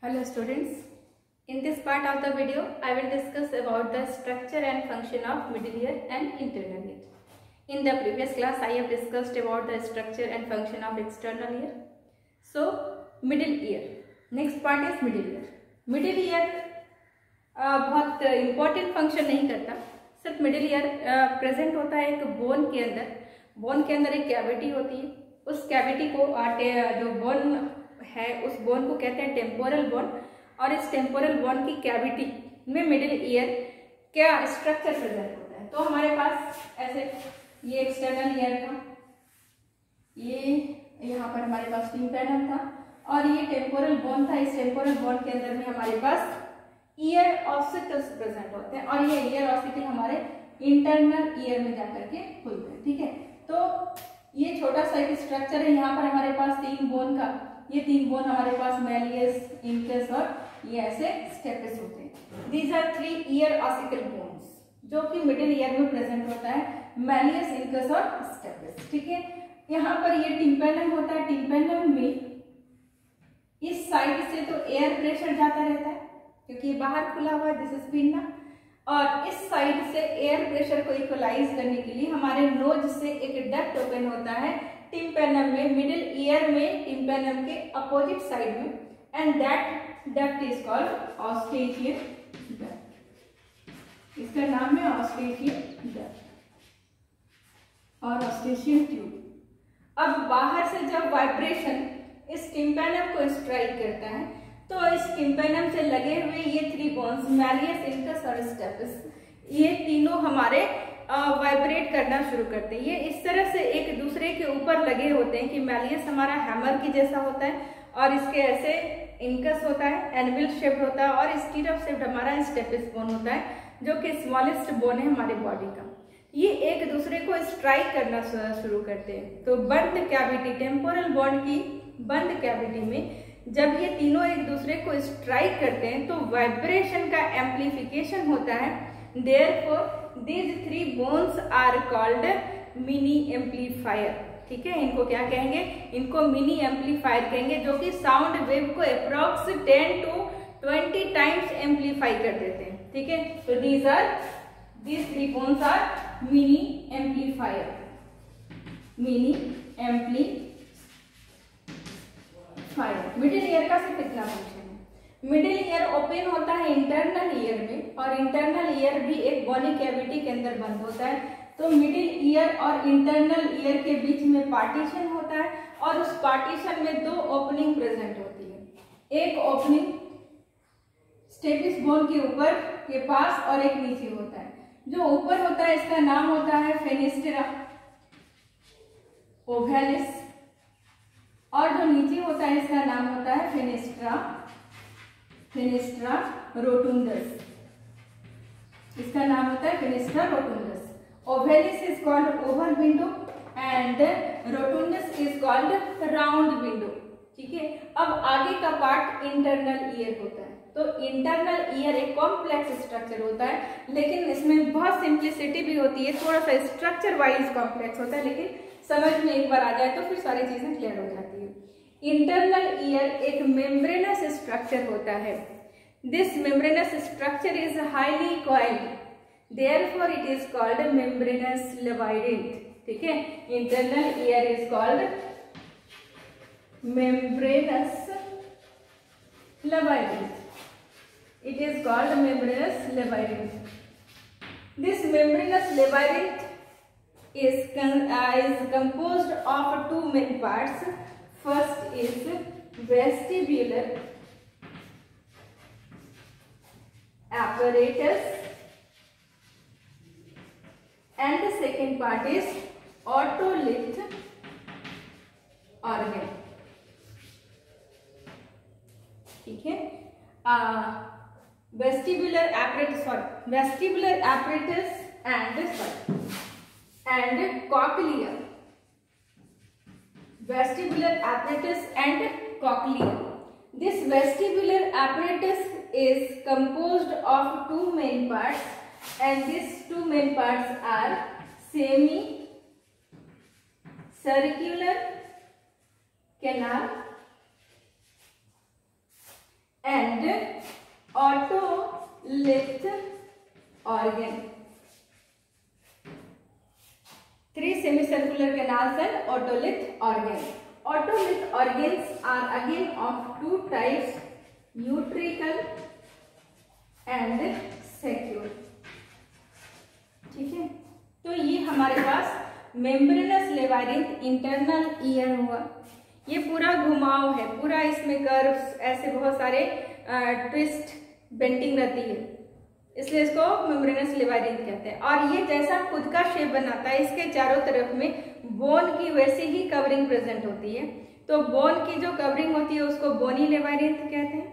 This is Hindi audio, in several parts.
Hello students, in this part of the video I will discuss about the structure and function of middle ear and internal ear. In the previous class I have discussed about the structure and function of external ear. So middle ear, next part is middle ear. Middle ear बहुत important function नहीं करता, सिर्फ मिडिल ईयर प्रेजेंट होता है एक बोन के अंदर एक कैविटी होती है। उस कैविटी को जो बोन है उस बोन को कहते हैं टेम्पोरल बोन, और इस टेम्पोरल बोन की कैविटी में मिडिल ईयर क्या स्ट्रक्चर प्रेजेंट होता है। तो हमारे पास ऐसे ये एक्सटर्नल ईयर था, ये यहाँ पर हमारे पास टिम्पैनम था और ये टेम्पोरल बोन था। इस टेम्पोरल बोन के अंदर में हमारे पास ईयर ऑसिकल्स प्रेजेंट होते हैं और ये ईयर ऑसिकल हमारे इंटरनल ईयर में जाकर के खुलते हैं। ठीक है, तो ये छोटा सा एक स्ट्रक्चर है। यहाँ पर हमारे पास तीन बोन हमारे पास मैलियस, इंकस और ये ऐसे स्टेपिस होते हैं। These are three ear ossicle bones जो कि मिडिल ईयर में प्रेजेंट होता है, मैलियस, इंकस और स्टेपिस। ठीक है, यहाँ पर ये टिम्पैनम होता है। टिम्पैनम में इस साइड से तो एयर प्रेशर जाता रहता है क्योंकि ये बाहर खुला हुआ है, दिस इज पिन्ना, और इस साइड से एयर प्रेशर को इक्वलाइज करने के लिए हमारे नोज से एक डक्ट ओपन होता है टिम्पैनम में, मिडिल ईयर में, टिम्पैनम के अपोजिट साइड में, and that duct is called Eustachian duct. इसका नाम है ऑस्टेशियन डक्ट और ऑस्टेशियन ट्यूब। अब बाहर से जब वाइब्रेशन इस टिम्पैनम को स्ट्राइक करता है तो इस टिम्पैनम से लगे हुए ये थ्री बोन्स मैलियस, इंकस और स्टेपिस, ये तीनों हमारे वाइब्रेट करना शुरू करते हैं। ये इस तरह से एक दूसरे के ऊपर लगे होते हैं कि मैलियस हमारा हैमर की जैसा होता है और इसके ऐसे इंकस होता है, एनविल शेप्ड होता है, और स्टीरअप शेप्ड हमारा स्टेपिस बोन होता है जो कि स्मॉलेस्ट बोन है हमारी बॉडी का। ये एक दूसरे को स्ट्राइक करना शुरू करते हैं। तो बंद कैविटी, टेम्पोरल बोन की बंद कैविटी में जब ये तीनों एक दूसरे को स्ट्राइक करते हैं तो वाइब्रेशन का एम्प्लीफिकेशन होता है। Therefore these three bones are called mini amplifier। ठीक है, इनको क्या कहेंगे? इनको मिनी एम्पलीफायर कहेंगे, जो कि साउंड वेव को अप्रॉक्स 10 to 20 टाइम्स एम्पलीफाई कर देते हैं। ठीक है, तो these three bones are mini amplifier, mini amplifier। Middle ear का सिर्फ इतना फंक्शन है। मिडिल ईयर ओपन होता है इंटरनल ईयर में, और इंटरनल ईयर भी एक बोनी कैविटी के अंदर बंद होता है। तो मिडिल ईयर और इंटरनल ईयर के बीच में पार्टीशन होता है और उस पार्टीशन में दो ओपनिंग प्रेजेंट होती है। एक ओपनिंग स्टेपिस बोन के ऊपर के पास और एक नीचे होता है। जो ऊपर होता है इसका नाम होता है फेनिस्ट्रा ओवैलिस, और जो नीचे होता है इसका नाम होता है फेनेस्ट्रा रोटुंडस। इसका नाम होता है fenestra rotundus. Ovalis is called oval window and rotundus is called round window. ठीक है, अब आगे का पार्ट इंटरनल ईयर होता है। तो इंटरनल ईयर एक कॉम्प्लेक्स स्ट्रक्चर होता है, लेकिन इसमें बहुत सिंप्लिसिटी भी होती है, थोड़ा सा स्ट्रक्चर वाइज कॉम्प्लेक्स होता है, लेकिन समझ में एक बार आ जाए तो फिर सारी चीजें क्लियर हो जाती है। इंटरनल ईयर एक मेम्ब्रेनस स्ट्रक्चर होता है। This membranous structure is highly coiled, therefore it is called membranous labyrinth. ठीक है, internal ear is called membranous labyrinth, it is called membranous labyrinth. This membranous labyrinth is composed of two main parts. First is vestibular apparatus and the second part is otolith organ. ठीक है, vestibular apparatus and cochlea. Vestibular apparatus and cochlea. This vestibular apparatus is composed of two main parts, and these two main parts are semicircular canal and otolith organ. 3 semicircular canals and otolith organ. Otolith organs are again of 2 types, utricle and secule. ठीक है, तो ये हमारे पास मेम्ब्रेनस लेवारिंथ इंटरनल ईयर हुआ। ये पूरा घुमाव है, पूरा इसमें कर्व्स, ऐसे बहुत सारे ट्विस्ट बेंडिंग रहती है, इसलिए इसको मेम्ब्रेनस लेवारिंथ कहते हैं। और ये जैसा खुद का शेप बनाता है, इसके चारों तरफ में बोन की वैसे ही कवरिंग प्रेजेंट होती है, तो बोन की जो कवरिंग होती है उसको बोनी लेवारिंथ कहते हैं,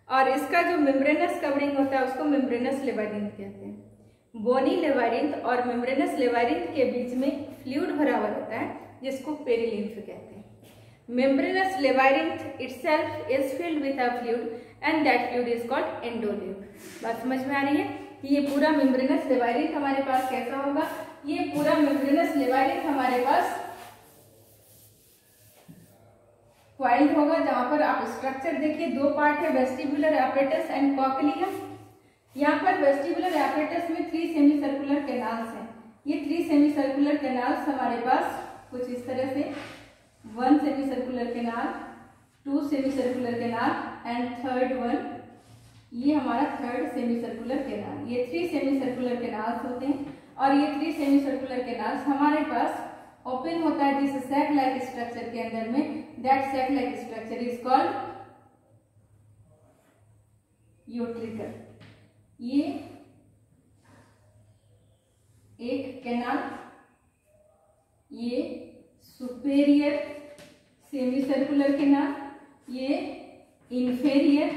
और इसका जो मेम्ब्रेनस कवरिंग होता है उसको मेम्ब्रेनस लेवारिंथ कहते हैं। बोनी लेवारिंथ और मेम्ब्रेनस लेवारिंथ के बीच में फ्लूइड भरा हुआ रहता है, जिसको पेरिलिम्फ कहते हैं। Membranous labyrinth itself is filled with a fluid and that fluid is called endolymph. बात समझ में आ रही है कि ये पूरा मेम्ब्रेनस लेवारिंथ हमारे पास कैसा होगा? ये पूरा मेम्ब्रेनस लेवारिंथ हमारे पास क्वाइल्ड होगा, जहां पर आप स्ट्रक्चर देखिए, 2 पार्ट है, वेस्टिबुलर एपरेटस एंड कॉक्लिया। यहाँ पर वेस्टिबुलर एपरेटस में 3 सेमीसर्कुलर कैनाल्स हैं। ये 3 सेमीसर्कुलर कैनाल्स हमारे पास कुछ इस तरह से, 1 semicircular canal, 2 semicircular canal and third one, ये हमारा 3rd सेमीसर्कुलर कैनाल। ये 3 सेमीसर्कुलर कैनाल्स होते हैं, और ये 3 सेमीसर्कुलर कैनाल्स हमारे पास ओपन होता है जिस सैक लाइक स्ट्रक्चर के अंदर में। That sac like structure is called utricle. ये एक कैनाल, ये सुपेरियर सेमीसर्कुलर कैनाल, ये इंफेरियर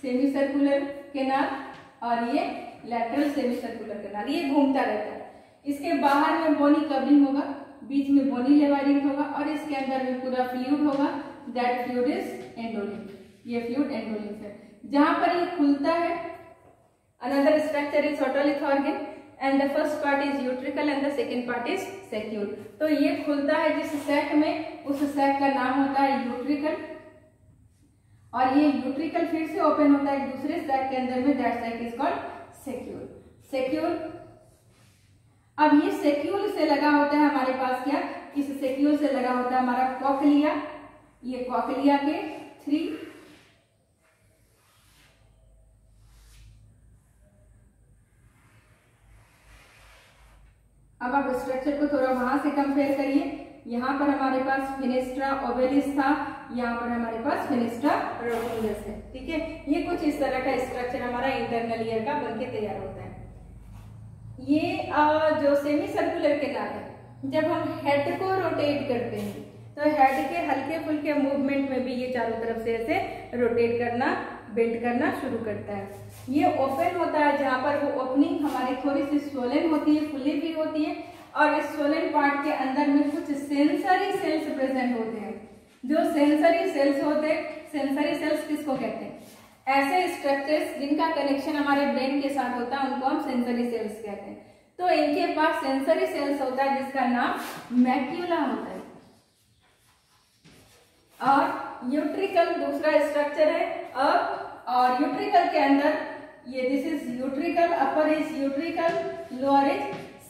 सेमीसर्कुलर कैनाल, और ये लैटरल सेमीसर्कुलर कैनाल। ये घूमता रहता है। इसके बाहर में बोनी कवरिंग होगा, बीच में बोनी लेवारिंथ होगा, और इसके अंदर में पूरा फ्लूइड होगा। That fluid is endolymph. ये फ्लूइड एंडोलिम्फ है। जहां पर ये खुलता है, another structure is otolith organ and the first part is utricle and the second part is saccule। तो ये खुलता है जिस सैक में, उस सैक का नाम होता है यूट्रिकल, और ये यूट्रिकल फिर से ओपन होता है दूसरे सैक के अंदर में। That sac is called saccule. Saccule, अब ये सेक्यूल से लगा होता है हमारे पास क्या? इस सेक्यूल से लगा होता है हमारा कॉक्लिया। ये कॉक्लिया के 3 अब आप स्ट्रक्चर को थोड़ा वहां से कंपेयर करिए। यहाँ पर हमारे पास फेनेस्ट्रा ओवेलिस था, यहाँ पर हमारे पास फेनेस्ट्रा रोटुंडस है। ठीक है, ये कुछ इस तरह का स्ट्रक्चर हमारा इंटरनल ईयर का बनके तैयार होता है। ये जो सेमी सर्कुलर कैनाल है, जब हम हेड को रोटेट करते हैं तो हेड के हल्के फुल्के मूवमेंट में भी ये चारों तरफ से ऐसे रोटेट करना, बेंड करना शुरू करता है। ये ओपन होता है, जहाँ पर वो ओपनिंग हमारी थोड़ी सी स्वोलन होती है, फुली भी होती है, और इस स्वोलन पार्ट के अंदर में कुछ सेंसरी सेल्स प्रेजेंट होते हैं। जो सेंसरी सेल्स होते हैं, सेंसरी सेल्स किसको कहते हैं? ऐसे स्ट्रक्चर्स जिनका कनेक्शन हमारे ब्रेन के साथ होता है, उनको हम सेंसरी सेल्स कहते हैं। तो इनके पास सेंसरी सेल्स होता है जिसका नाम मैक्यूला होता है। और यूट्रिकल दूसरा स्ट्रक्चर है। और यूट्रिकल के अंदर ये this is utricle, upper is utricle, lower is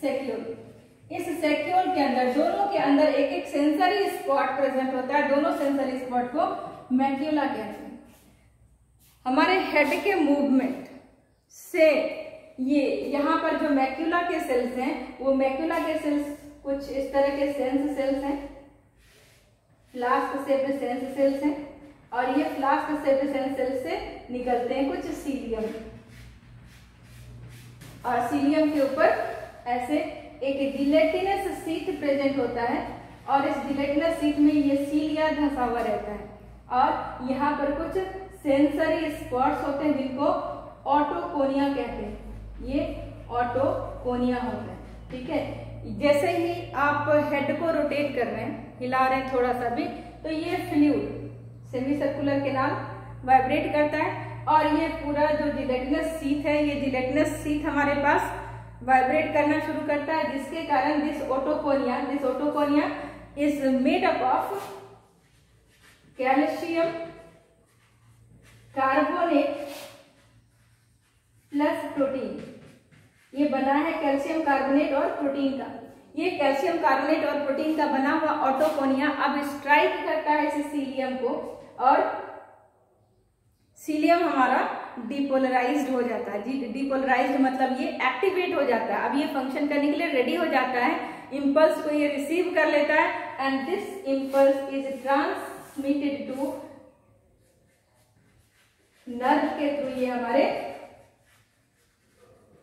saccule. इस सेक्यूल के अंदर, दोनों के अंदर एक एक सेंसरी स्पॉट प्रेजेंट होता है। दोनों सेंसरी स्पॉट को मैक्यूला कहते हैं। हमारे हेड के मूवमेंट से ये यहाँ पर जो मैक्यूला के सेल्स हैं, वो मैक्यूला के सेल्स कुछ इस तरह के सेंस सेल्स हैं, फ्लास्क शेप्ड सेंस सेल्स हैं, और ये फ्लास्क शेप्ड सेंस सेल्स से निकलते हैं कुछ सीलियम, और सीलियम के ऊपर ऐसे एक जिलेटिनस सीट प्रेजेंट होता है, और इस जिलेटिनस सीट में ये सीलिया धंसा हुआ रहता है, और यहाँ पर कुछ सेंसरी स्पॉट्स होते हैं जिनको ऑटोकोनिया कहते हैं। ये ऑटोकोनिया होता है। ठीक है, जैसे ही आप हेड को रोटेट कर रहे हैं, हिला रहे हैं थोड़ा सा भी, तो ये fluid semi circular canal vibrate करता है, और ये पूरा जो जिलेटिनस सीट है, ये जिलेटिनस सीट हमारे पास वाइब्रेट करना शुरू करता है, जिसके कारण this otoconia is made up of calcium carbonate plus protein, ये बना है कैल्शियम कार्बोनेट और प्रोटीन का। ये कैल्शियम कार्बोनेट और प्रोटीन का बना हुआ ऑटोकोनिया अब स्ट्राइक करता है इस सीलियम को, और सीलियम हमारा डिपोलराइज्ड हो जाता है। डिपोलराइज्ड मतलब ये एक्टिवेट हो जाता है, अब ये फंक्शन करने के लिए रेडी हो जाता है। इंपल्स को ये रिसीव कर लेता है and this impulse is transmitted to nerve के थ्रू, ये हमारे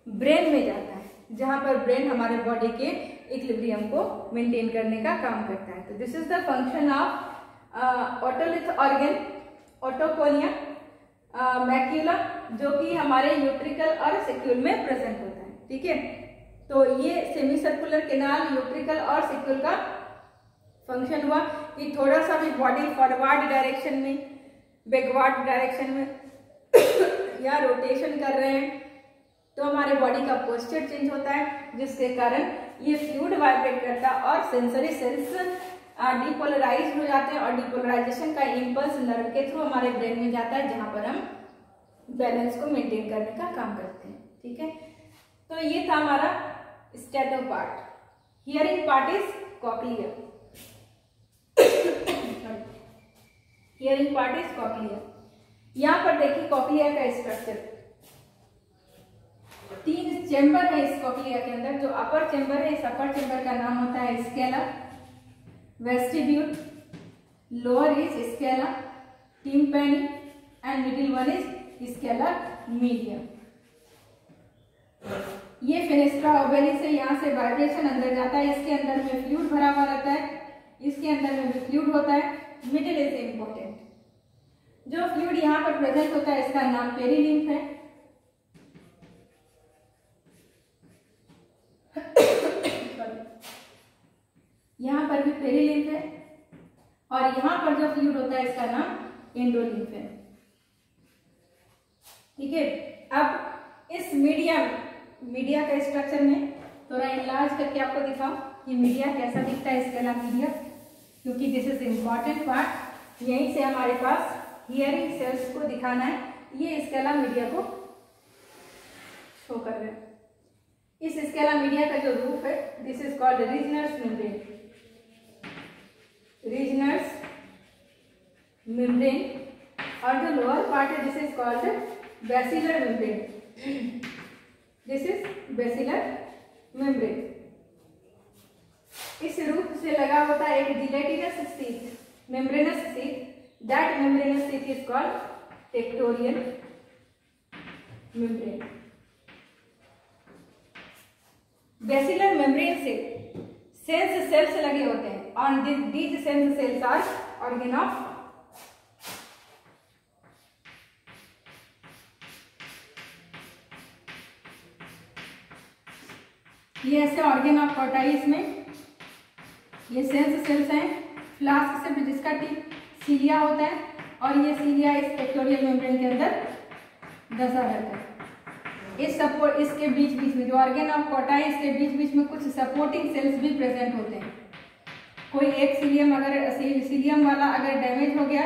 ब्रेन में जाता है, जहां पर ब्रेन हमारे बॉडी के इक्विलिब्रियम को मेंटेन करने का काम करता है। तो this is the function of otolith organ otoconia macula, जो कि हमारे यूट्रिकल और सेक्यूल में प्रेजेंट होता है। ठीक है, तो ये सेमी सर्कुलर केनाल यूट्रिकल और सेक्यूल का फंक्शन हुआ कि थोड़ा सा भी बॉडी फॉरवर्ड डायरेक्शन में, बैकवर्ड डायरेक्शन में या रोटेशन कर रहे हैं तो हमारे बॉडी का पोस्चर चेंज होता है, जिसके कारण ये फ्लूइड वाइब्रेट करता है और सेंसरी सेल्स डिपोलराइज हो जाते हैं, और डिपोलराइजेशन का इंपल्स नर्व के थ्रू हमारे ब्रेन में जाता है, जहां पर हम बैलेंस को मेंटेन करने का काम करते हैं। ठीक है, तो ये था हमारा stato part. Hearing part is cochlea. Hearing part is cochlea. यहां पर देखिए कॉक्लिया का स्ट्रक्चर, 3 चेंबर है इस कॉक्लिया के अंदर। जो अपर चेंबर है, इस अपर चेंबर का नाम होता है scala, vestibule, lower is scala tympani and middle one is scala medium. ये फेनेस्ट्रा ओवेलिस से यहाँ से वाइब्रेशन अंदर जाता है, इसके अंदर में फ्लूइड भरा हुआ रहता है, इसके अंदर में भी फ्लूइड होता है। मिडिल इज इम्पोर्टेंट, जो फ्लूइड यहाँ पर प्रेजेंट होता है इसका नाम पेरिलिम्फ है। यहाँ पर भी पेरिलिम्फ है, और यहाँ पर जो फ्लूइड होता है इसका नाम एंडोलिम्फ है। ठीक है, अब इस मीडिया का स्ट्रक्चर में थोड़ा इनलार्ज करके आपको दिखाओ कि मीडिया कैसा दिखता है, स्केला मीडिया, क्योंकि दिस इज इम्पॉर्टेंट पार्ट। यहीं से हमारे पास हियरिंग सेल्स को दिखाना है, ये स्केला मीडिया को शो कर रहे हैं। इस स्केला मीडिया का जो रूप है, this is called Reissner's membrane, Reissner's membrane, और जो लोअर पार्ट है this is called basilar membrane, this is basilar membrane. इस रूप से लगा होता है एक gelatinous sheath, membranous sheath, that membranous sheath is called tectorial membrane. Basilar membrane से सेंस सेल्स लगे होते हैं, on these sense cells are organ of ये ऐसे ऑर्गेन ऑफ कोटाइस में ये सेंस सेल्स हैं। फ्लास्क से जिसका टिप सीलिया होता है, और ये सीलिया इस टेक्टोरियल मेम्ब्रेन के अंदर दसा रहता है। इस सपोर्ट इसके बीच में जो ऑर्गेन ऑफ कोटाइस के बीच में कुछ सपोर्टिंग सेल्स भी प्रेजेंट होते हैं। कोई एक सीलियम अगर सीलियम वाला अगर डैमेज हो गया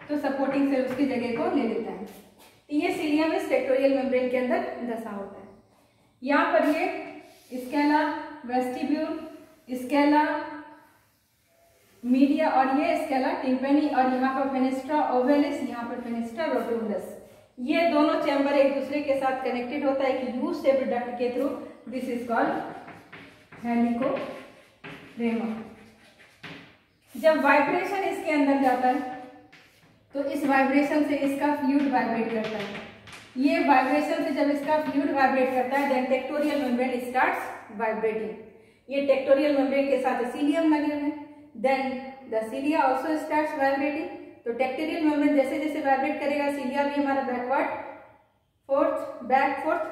तो सपोर्टिंग सेल उसकी जगह को ले लेता है। ये सीलियम इस टेक्टोरियल मेम्ब्रेन के अंदर दसा होता है। यहाँ पर ये स्केला, वेस्टिब्यूल, स्केला मीडिया, और ये स्केला टिम्पैनी, और यहाँ पर फेनेस्ट्रा ओवेलिस, यहाँ पर फेनेस्ट्रा रोटुंडस, ये दोनों चैम्बर एक दूसरे के साथ कनेक्टेड होता है कि यू शेप्ड डक्ट के थ्रू। This is called helicotrema. जब वाइब्रेशन इसके अंदर जाता है तो इस वाइब्रेशन से इसका फ्लूइड वाइब्रेट करता है। ये वाइब्रेशन से जब इसका फ्लूइड वाइब्रेट करता है, then tectorial membrane starts vibrating. ये टेक्टोरियल मेम्ब्रेन के साथ सीलियम लगे हुए हैं, then the cilia also starts vibrating. तो टेक्टोरियल मेम्ब्रेन जैसे जैसे वाइब्रेट करेगा, सीलिया भी हमारा बैक फोर्थ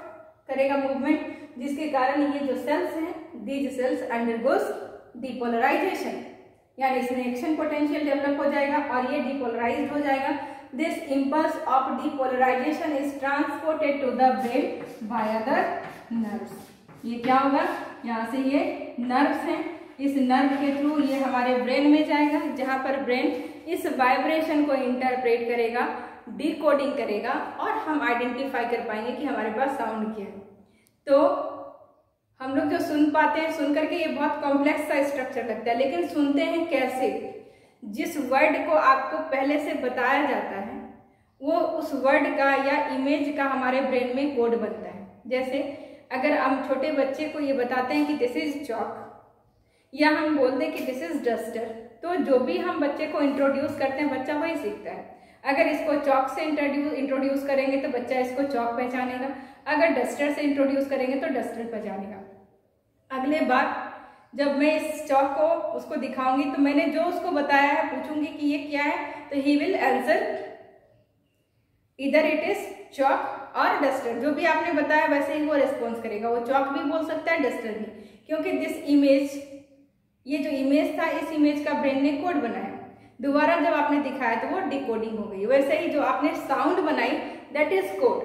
करेगा मूवमेंट, जिसके कारण ये जो सेल्स हैं, दीज सेल्स अंडरगोस डिपोलराइजेशन, यानी इसमें एक्शन पोटेंशियल डेवलप हो जाएगा और ये डिपोलराइज्ड हो जाएगा। This impulse of depolarisation is transported to the brain by the nerves. ये क्या होगा, यहाँ से ये नर्व्स हैं, इस नर्व के थ्रू ये हमारे ब्रेन में जाएगा, जहाँ पर ब्रेन इस वाइब्रेशन को इंटरप्रेट करेगा डिकोडिंग करेगा और हम आइडेंटिफाई कर पाएंगे कि हमारे पास साउंड क्या है। तो हम लोग जो सुन पाते हैं, सुन करके ये बहुत कॉम्प्लेक्स सा स्ट्रक्चर लगता है, लेकिन सुनते हैं कैसे? जिस वर्ड को आपको पहले से बताया जाता है वो उस वर्ड का या इमेज का हमारे ब्रेन में कोड बनता है। जैसे अगर हम छोटे बच्चे को ये बताते हैं कि दिस इज चॉक, या हम बोलते हैं कि दिस इज डस्टर, तो जो भी हम बच्चे को इंट्रोड्यूस करते हैं बच्चा वही सीखता है। अगर इसको चॉक से इंट्रोड्यूस करेंगे तो बच्चा इसको चॉक पहचानेगा, अगर डस्टर से इंट्रोड्यूस करेंगे तो डस्टर पहचानेगा। अगले बार जब मैं इस चॉक को उसको दिखाऊंगी तो मैंने जो उसको बताया है पूछूंगी कि ये क्या है, तो ही विल आंसर इधर इट इज चॉक और डस्टर। जो भी आपने बताया वैसे ही वो रिस्पॉन्स करेगा, वो चॉक भी बोल सकता है डस्टर भी, क्योंकि दिस इमेज, ये जो इमेज था इस इमेज का ब्रेन ने कोड बनाया। दोबारा जब आपने दिखाया तो वो डिकोडिंग हो गई। वैसे ही जो आपने साउंड बनाई दैट इज कोड,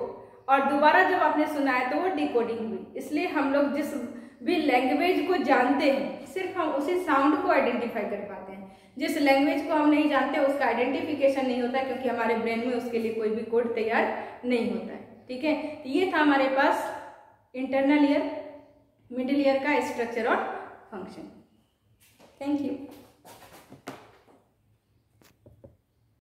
और दोबारा जब आपने सुनाया तो वो डिकोडिंग हुई। इसलिए हम लोग जिस भी लैंग्वेज को जानते हैं सिर्फ हम उसी साउंड को आइडेंटिफाई कर पाते हैं। जिस लैंग्वेज को हम नहीं जानते उसका आइडेंटिफिकेशन नहीं होता, क्योंकि हमारे ब्रेन में उसके लिए कोई भी कोड तैयार नहीं होता है। ठीक है, तो ये था हमारे पास इंटरनल ईयर, मिडिल ईयर का स्ट्रक्चर और फंक्शन। Thank you.